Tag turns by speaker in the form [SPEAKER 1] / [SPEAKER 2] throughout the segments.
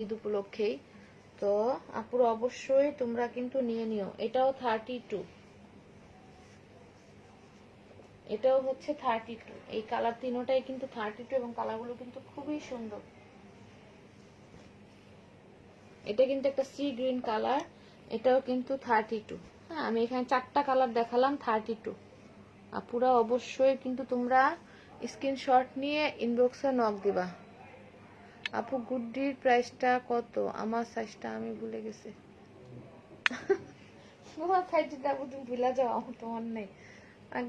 [SPEAKER 1] ঈদ উপলক্ষেই। তো আপুর অবশ্যই তোমরা কিন্তু নিয়ে নিও। এটাও 32, এটাও হচ্ছে 32। এই কালার তিনোটাই কিন্তু 32 এবং কালারগুলো কিন্তু খুবই সুন্দর। এটা কিন্তু একটা সি গ্রিন কালার, এটাও কিন্তু 32। হ্যাঁ, আমি এখানে 4টা কালার দেখালাম 32। আপুরা অবশ্যই কিন্তু তোমরা স্ক্রিনশট নিয়ে ইনবক্সে নক দিবা। আপু গুড্ডির প্রাইসটা কত? আমার সাইজটা আমি ভুলে গেছি। তোমার সাইজটা আপু তুমি ভুলে যাও, আমার তোমার নেই।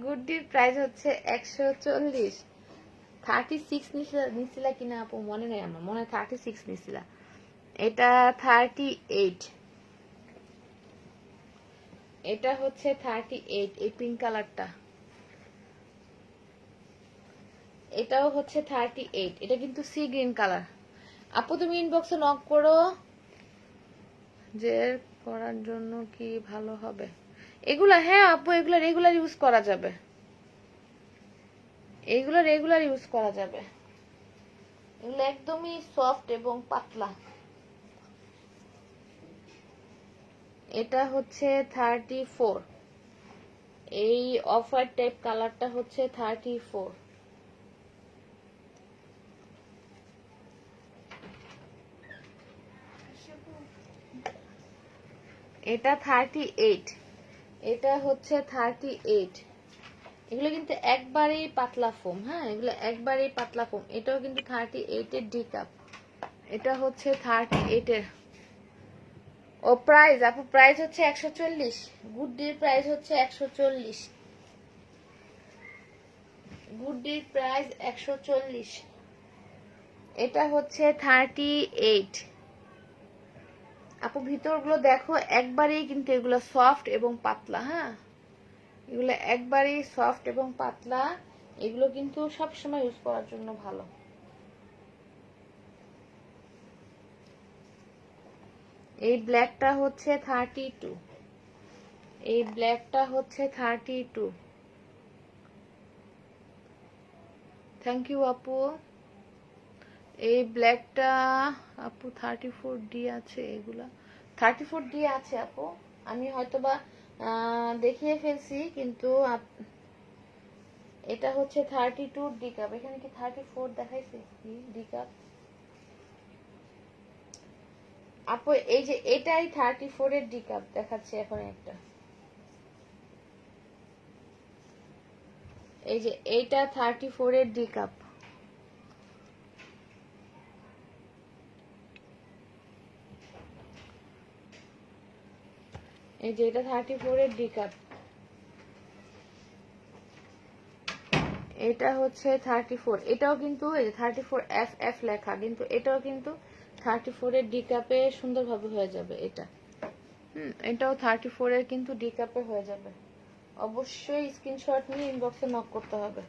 [SPEAKER 1] গুড্ডির প্রাইস হচ্ছে 140। 36 নিছিলা কিনা আপু মনে নেই, আমার মনে হয় 36 নিছিলা। এটা 38, এটা হচ্ছে 38। এই পিঙ্ক কালারটা, এটাও হচ্ছে 38। এটা কিন্তু সি গ্রিন কালার। আপু তুমি ইনবক্সে নক করো যে করার জন্য কি ভালো হবে এগুলা। হ্যাঁ আপু, এগুলা রেগুলার ইউজ করা যাবে, এগুলো রেগুলার ইউজ করা যাবে। এগুলো একদমই সফট এবং পাতলা। এটা হচ্ছে 34। এই অফ হোয়াইট টাইপ কালারটা হচ্ছে 34। এটা 38, এটা হচ্ছে 38। এগুলো কিন্তু একবারেই পাতলা ফোম। হ্যাঁ, এগুলো একবারেই পাতলা ফোম। এটাও কিন্তু 38 এর ডি কাপ। এটা হচ্ছে 38 এর। ও প্রাইস আপু, প্রাইস হচ্ছে 140। গুডডির প্রাইস হচ্ছে 140। গুডডির প্রাইস 140। এটা হচ্ছে 38। আপু ভিতরগুলো দেখো, একবারেই কিন্তু এগুলো সফট এবং পাতলা। হ্যাঁ, এগুলো একবারেই সফট এবং পাতলা। এগুলো কিন্তু সব সময় ইউজ করার জন্য ভালো। এই ব্ল্যাকটা হচ্ছে 32। এই ব্ল্যাকটা হচ্ছে 32। থ্যাংক ইউ আপু। এই ব্ল্যাকটা আপু 34 ডি আছে। এগুলা 34 ডি আছে আপু, আমি হয়তোবা দেখিয়ে ফেলছি, কিন্তু এটা হচ্ছে 32 ডি কাপ। এখানে কি 34 দেখাইছে ডি কাপ? আপু এই যে এটাই 34 এর ডি কাপ দেখাচ্ছে এখন একটা। এই যে এইটা 34 এর ডি কাপ। এই যে এটা 34 এর ডি কাপ। এটা হচ্ছে 34। এটাও কিন্তু এই যে 34 এফ এফ লেখা, কিন্তু এটাও কিন্তু 34 এর ডি কাপে সুন্দরভাবে হয়ে যাবে এটা। এটাও 34 এর কিন্তু ডি কাপে হয়ে যাবে। অবশ্যই স্ক্রিনশট নিয়ে ইনবক্সে নক করতে হবে।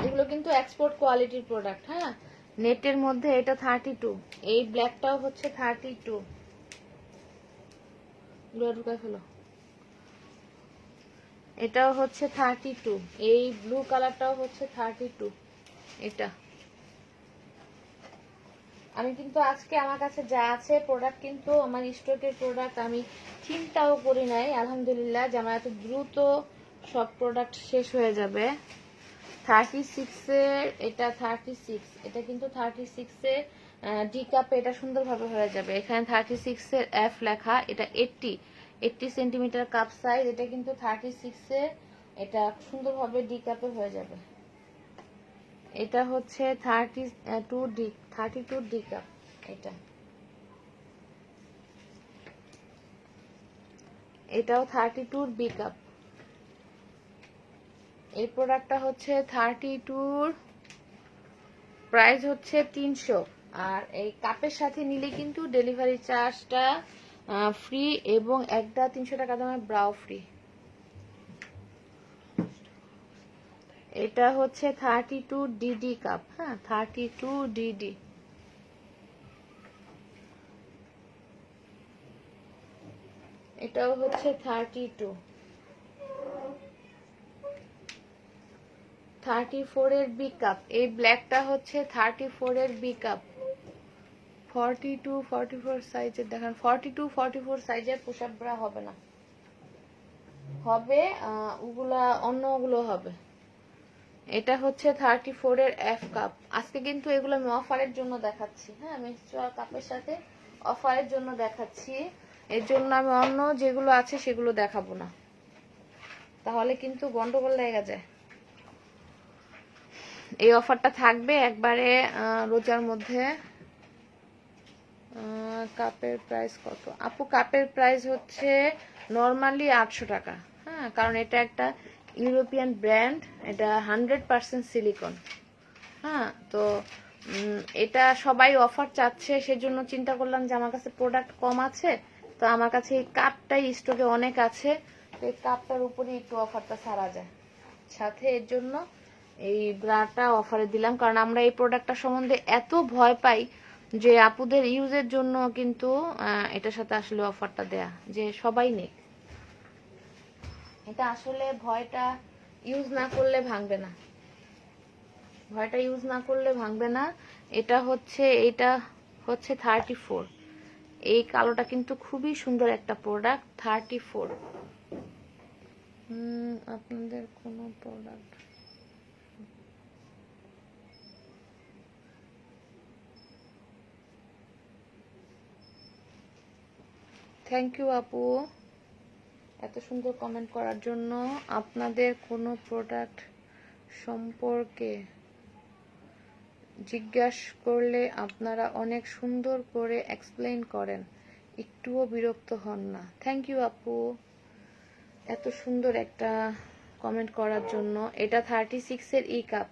[SPEAKER 1] এগুলো কিন্তু এক্সপোর্ট কোয়ালিটির প্রোডাক্ট। হ্যাঁ, নেটের মধ্যে এটা 32। এই ব্ল্যাকটাও হচ্ছে 32। ঢুকায় ফেলো। এটাও হচ্ছে 32। এই ব্লু কালারটাও হচ্ছে 32। এটা আমি কিন্তু আজকে আমার কাছে যা আছে প্রোডাক্ট, কিন্তু আমার স্টকের প্রোডাক্ট আমি চিন্তাও করি নাই আলহামদুলিল্লাহ যে আমার এত দ্রুত সব প্রোডাক্ট শেষ হয়ে যাবে। 36 এর এটা 36। এটা কিন্তু 36 এর ডি কাপে এটা সুন্দরভাবে হয়ে যাবে। এখানে 36 এর এফ লেখা। এটা 80 সেন্টিমিটার কাপ সাইজ। এটা কিন্তু 36 এর, এটা সুন্দরভাবে ডি কাপে হয়ে যাবে। এটা হচ্ছে 32 ডি কাপ। এটাও 32 বি কাপ। এই প্রোডাক্টটা হচ্ছে 32, প্রাইস হচ্ছে 300। আর এই কাপের সাথে নিলে কিন্তু ডেলিভারি চার্জটা ফ্রি এবং একটা 300 টাকা দামের ব্রাও ফ্রি। এটা হচ্ছে 32 ডিডি কাপ। হ্যাঁ, 32 ডিডি। এটাও হচ্ছে 32। 34 এর বি কাপ, এই ব্ল্যাকটা হচ্ছে 34 এর বি কাপ। 42 44 সাইজের দেখেন, 42 44 সাইজের পুশ আপ ব্রা হবে না, হবে ওগুলা অন্যগুলো হবে। এটা হচ্ছে 34 এর এফ কাপ। আজকে কিন্তু এগুলো আমি অফারের জন্য দেখাচ্ছি, হ্যাঁ মেনস্ট্রুয়াল কাপের সাথে অফারের জন্য দেখাচ্ছি, এর জন্য আমি অন্য যেগুলো আছে সেগুলো দেখাবো না, তাহলে কিন্তু গন্ডগোল লেগে যায়। এই অফারটা থাকবে একবারে রোজার মধ্যে। কাপের প্রাইস কত আপু? কাপের প্রাইস হচ্ছে নর্মালি 800 টাকা, হ্যাঁ, কারণ এটা একটা ইউরোপিয়ান ব্র্যান্ড, এটা 100% সিলিকন, হ্যাঁ। তো এটা সবাই অফার চাচ্ছে, সেজন্য চিন্তা করলাম যে আমার কাছে প্রোডাক্ট কম আছে, তো আমার কাছে এই কাপটাই স্টকে অনেক আছে, তো এই কাপটার উপরে একটু অফারটা ছাড়া যায়, সাথে এর জন্য এই ব্রাটা অফারে দিলাম। কারণ আমরা এই প্রোডাক্টটা সম্বন্ধে এত ভয় পাই যে আপুদের ইউজের জন্য কিন্তু এটার সাথে আসলে অফারটা দেয়া, যে সবাই নেক। এটা আসলে ভয়টা ইউজ না করলে ভাঙবে না, ভয়টা ইউজ না করলে ভাঙবে না। এটা হচ্ছে 34, এই কালোটা কিন্তু খুবই সুন্দর একটা প্রোডাক্ট। 34 আপনাদের কোনো প্রোডাক্ট থ্যাংক ইউ আপু এত সুন্দর কমেন্ট করার জন্য। আপনাদের কোনো প্রোডাক্ট সম্পর্কে জিজ্ঞাসা করলে আপনারা অনেক সুন্দর করে এক্সপ্লেইন করেন, একটুও বিরক্ত হন না। থ্যাংক ইউ আপু এত সুন্দর একটা কমেন্ট করার জন্য। এটা 36 এর ই কাপ,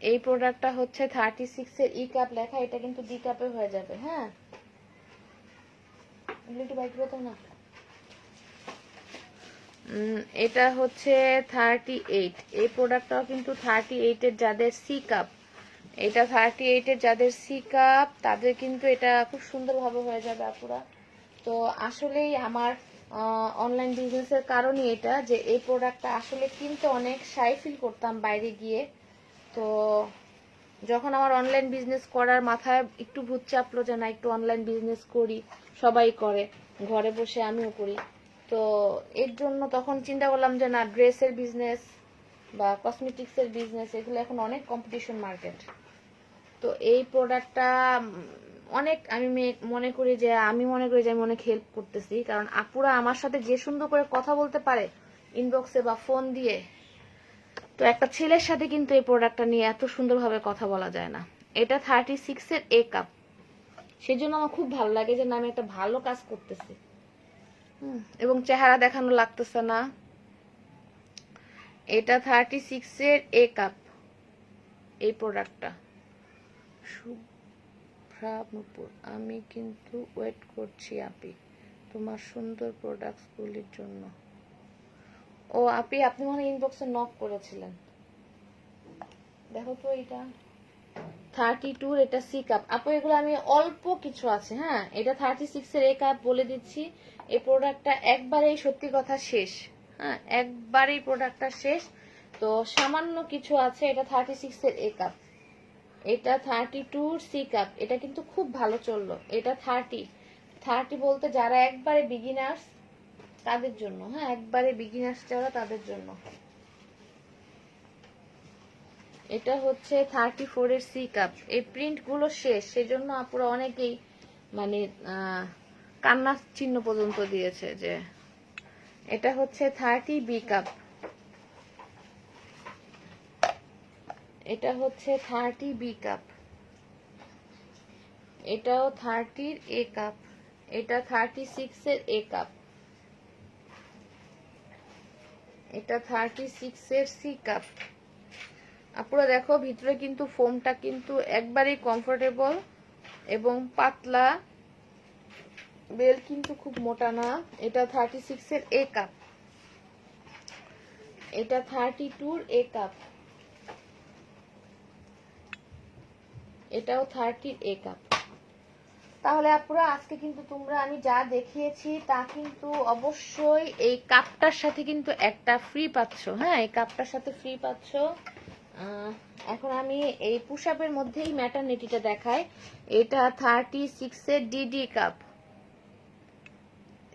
[SPEAKER 1] এই প্রোডাক্টটা হচ্ছে 36 এর ই কাপ লেখা, এটা কিন্তু ডি কাপে হয়ে যাবে, হ্যাঁ। একটু বাইক করতে না, এটা হচ্ছে 38, এই প্রোডাক্টটাও কিন্তু 38 এর যাদের সি কাপ, এটা 38 এর যাদের সি কাপ তাদের কিন্তু এটা খুব সুন্দরভাবে হয়ে যাবে আপুরা। তো আসলেই আমার অনলাইন বিজনেসের কারণই এটা, যে এই প্রোডাক্টটা আসলে কিনতে অনেক শাই ফিল করতাম বাইরে গিয়ে। তো যখন আমার অনলাইন বিজনেস করার মাথায় একটু ভূত চাপলো যে না একটু অনলাইন বিজনেস করি, সবাই করে, ঘরে বসে আমিও করি, তো এর জন্য তখন চিন্তা করলাম যে না ড্রেসের বিজনেস বা কসমেটিক্সের বিজনেস এগুলো এখন অনেক কম্পিটিশন মার্কেট। তো এই প্রোডাক্টটা অনেক আমি মনে করি যে আমি অনেক হেল্প করতেছি, কারণ আপুরা আমার সাথে যে সুন্দর করে কথা বলতে পারে ইনবক্সে বা ফোন দিয়ে, তো একটা ছেলের সাথে কিন্তু এই প্রোডাক্টটা নিয়ে এত সুন্দরভাবে কথা বলা যায় না। এটা 36 এর এ কাপ, সেজন্য আমার খুব ভালো লাগে যে না আমি একটা ভালো কাজ করতেছি, এবং চেহারা দেখানো লাগতেছে না। এটা 36 এর এ কাপ, এই প্রোডাক্টটা। শুভ্রানুপুর আমি কিন্তু ওয়েট করছি আপি তোমার সুন্দর প্রোডাক্টসগুলির জন্য। ও আপি আপনি মনে ইনবক্সে নক করেছিলেন, দেখো তো এটা 32 এটা সি কাপ আপু, এগুলো আমি অল্প কিছু আছে, হ্যাঁ। এটা 36 এর এ কাপ বলে দিচ্ছি, এই প্রোডাক্টটা একবারেই সত্যি কথা শেষ, হ্যাঁ, একবারেই প্রোডাক্টটা শেষ। তো সামান্য কিছু আছে। এটা 36 এর এ কাপ, এটা 32 সি কাপ, এটা কিন্তু খুব ভালো চললো। এটা 30 বলতে যারা একবারে বিগিনার্স তাদের জন্য, হ্যাঁ, একবারে বিগিনার্স যারা তাদের জন্য। এটা হচ্ছে 34 এর সি কাপ, এই প্রিন্ট গুলো শেষ, সেজন্য আপুরা অনেকেই মানে কান্নার চিহ্ন পর্যন্ত দিয়েছে। যে এটা হচ্ছে 30 বি কাপ, এটা হচ্ছে 30 বি কাপ, এটাও 30 এ কাপ, এটা 36 এর এ কাপ, এটা 36 এর সি কাপ। আপুরা দেখো ভিতরে কিন্তু ফোমটা কিন্তু একবারেই কমফোর্টেবল এবং পাতলা, বেল কিন্তু খুব মোটা না। এটা 36 এর এ কাপ, এটা 32 এর এ কাপ, এটাও 30 এ কাপ। তাহলে আপুরা আজকে কিন্তু তোমরা আমি যা দেখিয়েছি তা কিন্তু অবশ্যই এই কাপটার সাথে কিন্তু একটা ফ্রি পাচ্ছ, হ্যাঁ, এই কাপটার সাথে ফ্রি পাচ্ছ। এখন আমি এই পুশ-আপের মধ্যেই ম্যাটারনিটিটা দেখাই। এটা 36 এর ডিডি কাপ।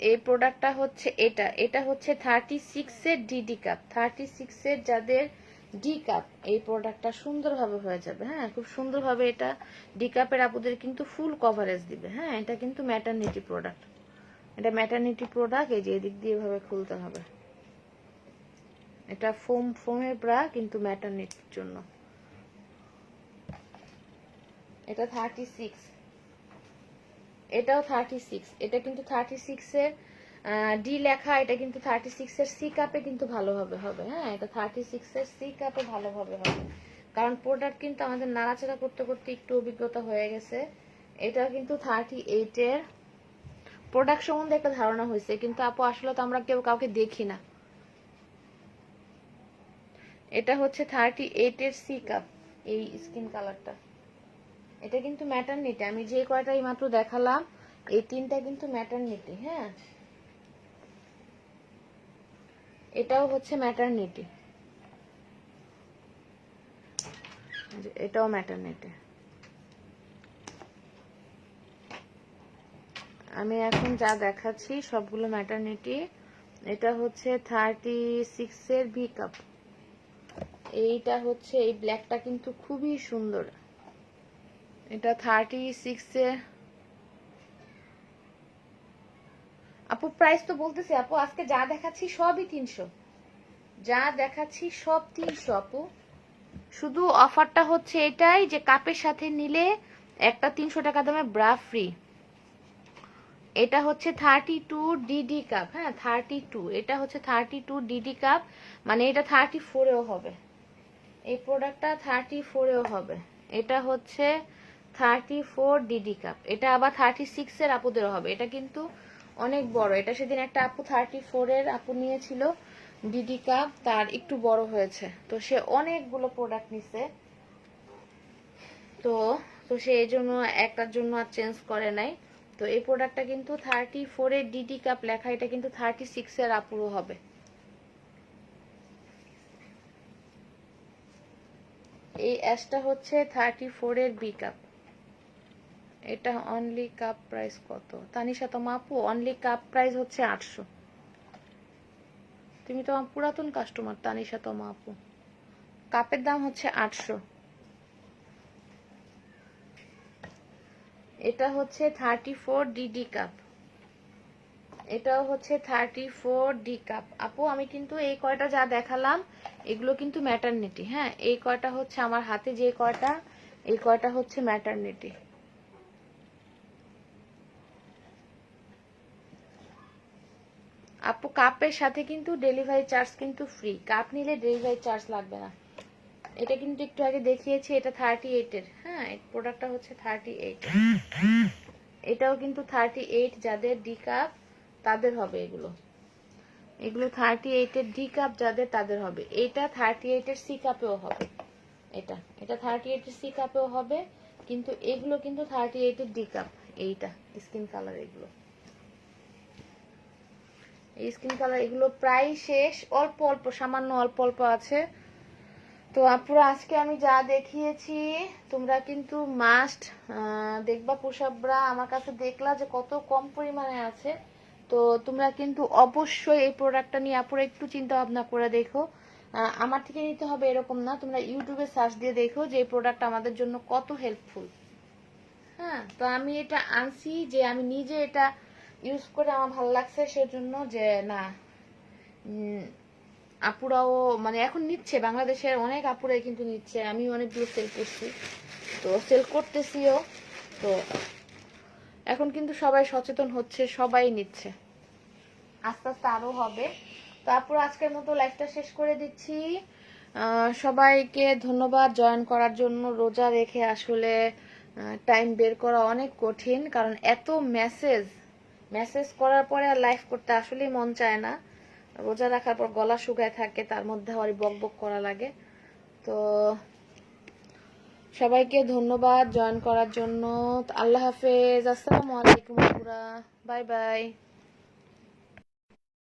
[SPEAKER 1] এই প্রোডাক্টটা হচ্ছে এটা হচ্ছে 36 এর ডিডি কাপ। 36 এর যাদের ডি কাপ, এই প্রোডাক্টটা সুন্দরভাবে হয়ে যাবে। হ্যাঁ, খুব সুন্দরভাবে এটা ডি কাপের আপুদের কিন্তু ফুল কভারেজ দিবে। হ্যাঁ, এটা কিন্তু ম্যাটারনিটি প্রোডাক্ট। এটা ম্যাটারনিটি প্রোডাক্ট। এই যে এদিক দিয়ে এভাবে খুলতে হবে। এটা ফোমের ব্রা, কিন্তু ম্যাটারনিটির জন্য। এটা 36, এটাও 36। এটা কিন্তু 36 এর ডি লেখা। এটা কিন্তু 36 এর সি কাপে কিন্তু ভালোভাবে হবে। হ্যাঁ, এটা 36 এর সি কাপে ভালোভাবে হবে, কারণ প্রোডাক্ট কিন্তু আমাদের নাড়াচাড়া করতে করতে একটু অভিজ্ঞতা হয়ে গেছে। এটা কিন্তু 38 এর প্রোডাক্ট সম্বন্ধে একটা ধারণা হয়েছে, কিন্তু আপু আসলে তো আমরা কেউ কাউকে দেখি না। এটা হচ্ছে 38 এর সি কাপ, এই স্কিন কালারটা। এটা কিন্তু ম্যাটারনিটি। আমি যে কয়টাই মাত্র দেখালাম, এই তিনটা কিন্তু ম্যাটারনিটি। হ্যাঁ, এটাও হচ্ছে ম্যাটারনিটি, এটাও ম্যাটারনিটি। আমি এখন যা দেখাচ্ছি সবগুলো ম্যাটারনিটি। এটা হচ্ছে 36 এর ভি কাপ। এইটা হচ্ছে এই ব্ল্যাকটা কিন্তু খুবই সুন্দর। এটা 36 এর। আপু প্রাইস তো বলতেছি আপু, আজকে যা দেখাচ্ছি সবই 300। যা দেখাচ্ছি সব 300 আপু। শুধু অফারটা হচ্ছে এটাই যে কাপের সাথে নিলে একটা 300 টাকা দামে ব্রা ফ্রি। এটা হচ্ছে 32 ডিডি কাপ। হ্যাঁ, 32। এটা হচ্ছে 32 ডিডি কাপ, মানে এটা 34 এও হবে। এই প্রোডাক্টটা 34 এও হবে। এটা হচ্ছে 34 ডিডি কাপ। এটা আবার 36 এর আপুদেরও হবে। এটা কিন্তু অনেক বড়। এটা সেদিন একটা আপু 34 এর আপু নিয়েছিল ডিডি কাপ, তার একটু বড় হয়েছে, তো সে অনেকগুলো প্রোডাক্ট নিছে। তো তো সে এই জন্য একটার জন্য আর চেঞ্জ করে নাই। তো এই প্রোডাক্টটা কিন্তু 34 এর ডিডি কাপ লেখা। এটা কিন্তু 36 এর আপুরও হবে। এই অ্যাশটা হচ্ছে 34 এর বি কাপ। এটা অনলি কাপ প্রাইস কত তানিশা তোমা আপু? অনলি কাপ প্রাইস হচ্ছে 800। তুমি তো আমার পুরাতন কাস্টমার তানিশা তোমা আপু। কাপের দাম হচ্ছে 800। এটা হচ্ছে 34 ডিডি কাপ। এটাও হচ্ছে 34 ডি কাপ। আপু আমি কিন্তু এই কয়টা যা দেখালাম এগুলো কিন্তু ম্যাটারনিটি। হ্যাঁ, এই কয়টা হচ্ছে আমার হাতে যে কয়টা, এই কয়টা হচ্ছে ম্যাটারনিটি। আপু কাপের সাথে কিন্তু ডেলিভারি চার্জ কিন্তু ফ্রি। কাপ নিলে ডেলিভারি চার্জ লাগবে না। এটা কিন্তু একটু আগে দেখিয়েছি, এটা 38 এর। হ্যাঁ, এই প্রোডাক্টটা হচ্ছে 38। এটাও কিন্তু 38 যাদের ডি কাপ তাদের হবে এগুলো। এগুলো 38 এর ডি কাপ যাদের তাদের হবে। এটা 38 এর সি কাপেও হবে। এটা 38 এর সি কাপেও হবে, কিন্তু এগুলো কিন্তু 38 এর ডি কাপ। এইটা স্কিন কালার, এগুলো এই স্কিন কালার, এগুলো প্রায় শেষ। অল্প অল্প, সামান্য অল্প অল্প আছে। তো আপুরা আজকে আমি যা দেখিয়েছি তোমরা কিন্তু মাস্ট দেখবা। পুশ-আপরা আমার কাছে দেখলা যে কত কম পরিমাণে আছে। তো তোমরা কিন্তু অবশ্যই এই প্রোডাক্টটা নিয়ে আপুরা একটু চিন্তা ভাবনা করে দেখো। আমার থেকে নিতে হবে এরকম না, তোমরা ইউটিউবে সার্চ দিয়ে দেখো যে এই প্রোডাক্ট আমাদের জন্য কত হেল্পফুল। হ্যাঁ, তো আমি এটা আনছি যে আমি নিজে এটা ইউজ করে আমার ভালো লাগছে, সেজন্য যে না আপুরাও মানে এখন নিচ্ছে, বাংলাদেশের অনেক আপুরাই কিন্তু নিচ্ছে। আমি অনেকগুলো সেল করছি, তো সেল করতেছিও। তো এখন কিন্তু সবাই সচেতন হচ্ছে, সবাই নিচ্ছে, আস্তে আস্তে আরো হবে। তো আপুরা আজকের মতো লাইভটা শেষ করে দিচ্ছি। সবাইকে ধন্যবাদ জয়েন করার জন্য। রোজা রেখে আসলে টাইম বের করা অনেক কঠিন, কারণ এত মেসেজ করার পরে আর লাইভ করতে আসলেই মন চায় না। রোজা রাখার পর গলা শুকায় থাকে, তার মধ্যে আবার বক বক করা লাগে। তো সবাইকে ধন্যবাদ জয়েন করার জন্য। আল্লাহ হাফেজ, আসসালামু আলাইকুম আপুরা, বাই বাই।